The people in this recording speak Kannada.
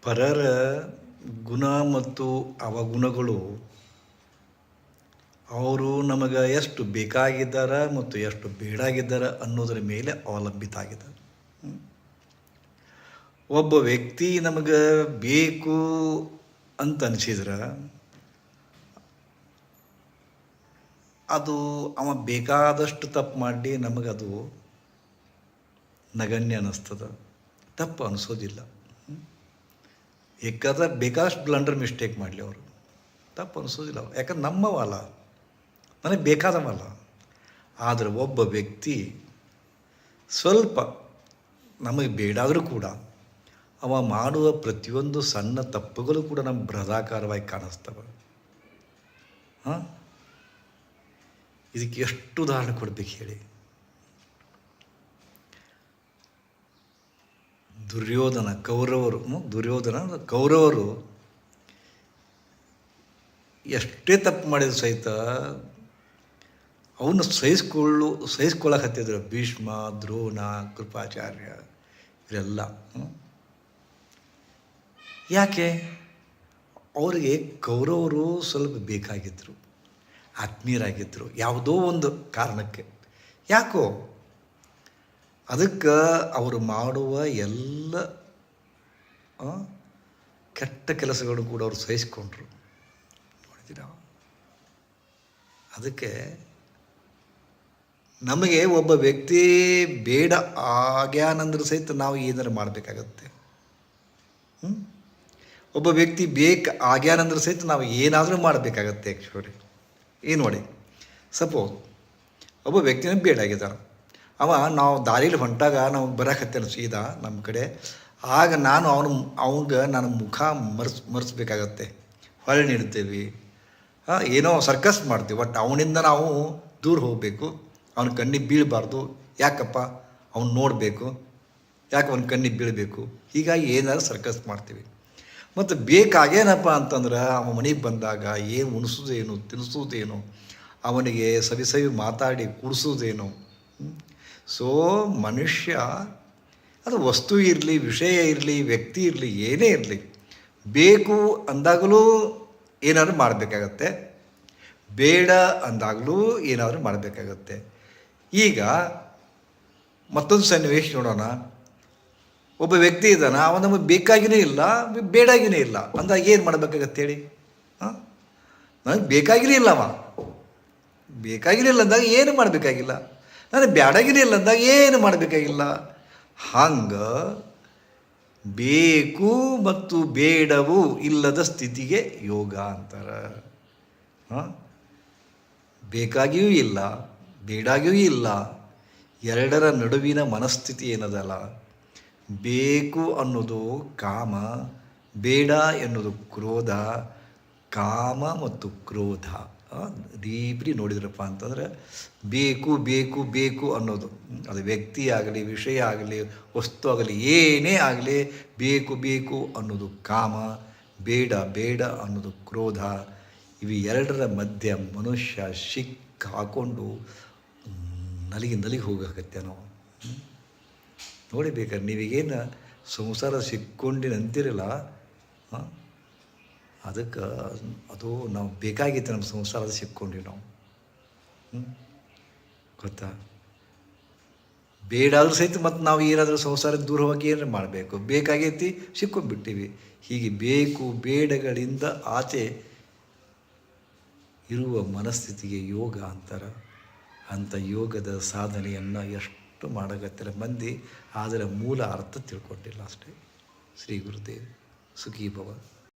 ಪರರ ಗುಣ ಮತ್ತು ಅವಗುಣಗಳು ಅವರು ನಮಗೆ ಎಷ್ಟು ಬೇಕಾಗಿದ್ದಾರೆ ಮತ್ತು ಎಷ್ಟು ಬೇಡಾಗಿದ್ದಾರೆ ಅನ್ನೋದರ ಮೇಲೆ ಅವಲಂಬಿತ ಆಗಿದ್ದಾರೆ. ಒಬ್ಬ ವ್ಯಕ್ತಿ ನಮಗೆ ಬೇಕು ಅಂತ ಅನಿಸಿದ್ರೆ ಅದು ಅವ ಬೇಕಾದಷ್ಟು ತಪ್ಪು ಮಾಡಿ ನಮಗದು ನಗಣ್ಯ ಅನ್ನಿಸ್ತದೆ, ತಪ್ಪು ಅನಿಸೋದಿಲ್ಲ. ಬೇಕಾದಷ್ಟು ಬ್ಲಂಡರ್ ಮಿಸ್ಟೇಕ್ ಮಾಡಲಿ ಅವರು, ತಪ್ಪು ಅನಿಸೋದಿಲ್ಲ. ಯಾಕಂದ್ರೆ ನಮ್ಮವಲ್ಲ, ನನಗೆ ಬೇಕಾದವಲ್ಲ. ಆದರೆ ಒಬ್ಬ ವ್ಯಕ್ತಿ ಸ್ವಲ್ಪ ನಮಗೆ ಬೇಡಾದರೂ ಕೂಡ ಅವ ಮಾಡುವ ಪ್ರತಿಯೊಂದು ಸಣ್ಣ ತಪ್ಪುಗಳು ಕೂಡ ನಮ್ಮ ಬೃಹದಾಕಾರವಾಗಿ ಕಾಣಿಸ್ತವೆ. ಇದಕ್ಕೆ ಎಷ್ಟು ಉದಾಹರಣೆ ಕೊಡ್ಬೇಕು ಹೇಳಿ. ಕೌರವರು ಎಷ್ಟೇ ತಪ್ಪು ಮಾಡಿದ್ರು ಸಹಿತ ಅವನ್ನ ಸಹಿಸ್ಕೊಳ್ಳಕತ್ತಿದ್ರು. ಭೀಷ್ಮ, ದ್ರೋಣ, ಕೃಪಾಚಾರ್ಯ ಇವರೆಲ್ಲ. ಯಾಕೆ? ಅವರಿಗೆ ಕೌರವರು ಸ್ವಲ್ಪ ಬೇಕಾಗಿದ್ದರು, ಆತ್ಮೀಯರಾಗಿದ್ದರು, ಯಾವುದೋ ಒಂದು ಕಾರಣಕ್ಕೆ. ಯಾಕೋ ಅದಕ್ಕೆ ಅವರು ಮಾಡುವ ಎಲ್ಲ ಕೆಟ್ಟ ಕೆಲಸಗಳು ಕೂಡ ಅವರು ಸಹಿಸ್ಕೊಂಡ್ರು. ನೋಡಿದ್ದೀರ? ಅದಕ್ಕೆ ನಮಗೆ ಒಬ್ಬ ವ್ಯಕ್ತಿ ಬೇಡ ಆಗ್ಯಾನಂದ್ರೆ ಸಹಿತ ನಾವು ಏನಾರು ಮಾಡಬೇಕಾಗತ್ತೆ. ಒಬ್ಬ ವ್ಯಕ್ತಿ ಆಗ್ಯಾನಂದ್ರೆ ಸಹಿತ ನಾವು ಏನಾದರೂ ಮಾಡಬೇಕಾಗತ್ತೆ. ಆ್ಯಕ್ಚುಲಿ ಏನು ನೋಡಿ, ಸಪೋಸ್ ಒಬ್ಬ ವ್ಯಕ್ತಿನ ಬೇಡಾಗಿದ್ದಾನೆ. ನಾವು ದಾರಿಯಲ್ಲಿ ಹೊಂಟಾಗ ನಾವು ಬರಕತ್ತೇನೆ ಸೀದಾ ನಮ್ಮ ಕಡೆ. ಆಗ ನಾನು ಮುಖ ಮರೆಸ್ಬೇಕಾಗತ್ತೆ, ಹೊಳೆ ನೀಡ್ತೇವೆ, ಏನೋ ಸರ್ಕಸ್ ಮಾಡ್ತೀವಿ. ಬಟ್ ಅವನಿಂದ ನಾವು ದೂರ ಹೋಗಬೇಕು, ಅವನ ಕಣ್ಣಿಗೆ ಬೀಳಬಾರ್ದು. ಯಾಕಪ್ಪ? ಅವ್ನು ನೋಡಬೇಕು, ಯಾಕೆ ಅವನ ಕಣ್ಣಿಗೆ ಬೀಳಬೇಕು? ಹೀಗಾಗಿ ಏನಾದ್ರು ಸರ್ಕಸ್ ಮಾಡ್ತೀವಿ. ಮತ್ತು ಬೇಕಾಗೇನಪ್ಪ ಅಂತಂದ್ರೆ ಅವನ ಮನೆಗೆ ಬಂದಾಗ ಏನು ಉಣಿಸೋದೇನು, ತಿನ್ನಿಸೋದೇನು, ಅವನಿಗೆ ಸವಿ ಮಾತಾಡಿ ಕುಡಿಸೋದೇನು. ಸೊ ಮನುಷ್ಯ, ಅದು ವಸ್ತು ಇರಲಿ, ವಿಷಯ ಇರಲಿ, ವ್ಯಕ್ತಿ ಇರಲಿ, ಏನೇ ಇರಲಿ, ಬೇಕು ಅಂದಾಗಲೂ ಏನಾದರೂ ಮಾಡಬೇಕಾಗತ್ತೆ, ಬೇಡ ಅಂದಾಗಲೂ ಏನಾದರೂ ಮಾಡಬೇಕಾಗತ್ತೆ. ಈಗ ಮತ್ತೊಂದು ಸನ್ನಿವೇಶ ನೋಡೋಣ. ಒಬ್ಬ ವ್ಯಕ್ತಿ ಇದ್ದಾನೆ, ಅವನ ನಮಗೆ ಬೇಕಾಗಿಯೇ ಇಲ್ಲ, ಬೇಡಾಗಿಯೇ ಇಲ್ಲ ಅಂದಾಗ ಏನು ಮಾಡಬೇಕಾಗತ್ತೆ ಹೇಳಿ? ನನಗೆ ಬೇಕಾಗಿರಲಿಲ್ಲ, ಬೇಕಾಗಿರಲಿಲ್ಲ ಅಂದಾಗ ಏನು ಮಾಡಬೇಕಾಗಿಲ್ಲ. ನನಗೆ ಬೇಡಾಗಿರಲಿಲ್ಲ ಅಂದಾಗ ಏನು ಮಾಡಬೇಕಾಗಿಲ್ಲ. ಹಂಗೆ ಬೇಕು ಮತ್ತು ಬೇಡವೂ ಇಲ್ಲದ ಸ್ಥಿತಿಗೆ ಯೋಗ ಅಂತಾರೆ. ಬೇಕಾಗಿಯೂ ಇಲ್ಲ, ಬೇಡಾಗಿಯೂ ಇಲ್ಲ, ಎರಡರ ನಡುವಿನ ಮನಸ್ಥಿತಿ ಏನದಲ್ಲ, ಬೇಕು ಅನ್ನೋದು ಕಾಮ, ಬೇಡ ಎನ್ನುವುದು ಕ್ರೋಧ. ಕಾಮ ಮತ್ತು ಕ್ರೋಧ ಡೀಪ್ಲಿ ನೋಡಿದ್ರಪ್ಪ ಅಂತಂದರೆ ಬೇಕು ಬೇಕು ಬೇಕು ಅನ್ನೋದು, ಅದು ವ್ಯಕ್ತಿ ಆಗಲಿ, ವಿಷಯ ಆಗಲಿ, ವಸ್ತು ಆಗಲಿ, ಏನೇ ಆಗಲಿ, ಬೇಕು ಬೇಕು ಅನ್ನೋದು ಕಾಮ, ಬೇಡ ಬೇಡ ಅನ್ನೋದು ಕ್ರೋಧ. ಇವು ಎರಡರ ಮಧ್ಯೆ ಮನುಷ್ಯ ಹಾಕ್ಕೊಂಡು ನಲಿಗೆ ಹೋಗಕತ್ತೆ. ನಾವು ನೋಡಿಬೇಕಾದ್ರೆ ನೀವೀಗೇನು ಸಂಸಾರ ಸಿಕ್ಕೊಂಡಿನಂತಿರಲ್ಲ, ಅದಕ್ಕೆ ಅದು ನಾವು ಬೇಕಾಗಿತ್ತು, ನಮ್ಮ ಸಂಸಾರದ ಸಿಕ್ಕೊಂಡ್ವಿ ನಾವು. ಗೊತ್ತಾ? ಬೇಡಾದ್ರೂ ಸಹಿತ ಮತ್ತು ನಾವು ಏನಾದರೂ ಸಂಸಾರದ ದೂರ ಹೋಗಿ ಏನಾರು ಮಾಡಬೇಕು, ಬೇಕಾಗೈತಿ ಸಿಕ್ಕೊಂಡ್ಬಿಟ್ಟಿವಿ. ಹೀಗೆ ಬೇಕು ಬೇಡಗಳಿಂದ ಆಚೆ ಇರುವ ಮನಸ್ಥಿತಿಗೆ ಯೋಗ ಅಂತಾರೆ. ಅಂಥ ಯೋಗದ ಸಾಧನೆಯನ್ನು ಎಷ್ಟು ಮಾಡಕತ್ತಿರ ಮಂದಿ, ಆದರೆ ಮೂಲ ಅರ್ಥ ತಿಳ್ಕೊಂಡಿಲ್ಲ ಅಷ್ಟೇ. ಶ್ರೀ ಗುರುದೇವ್ ಸುಖೀ ಭವ.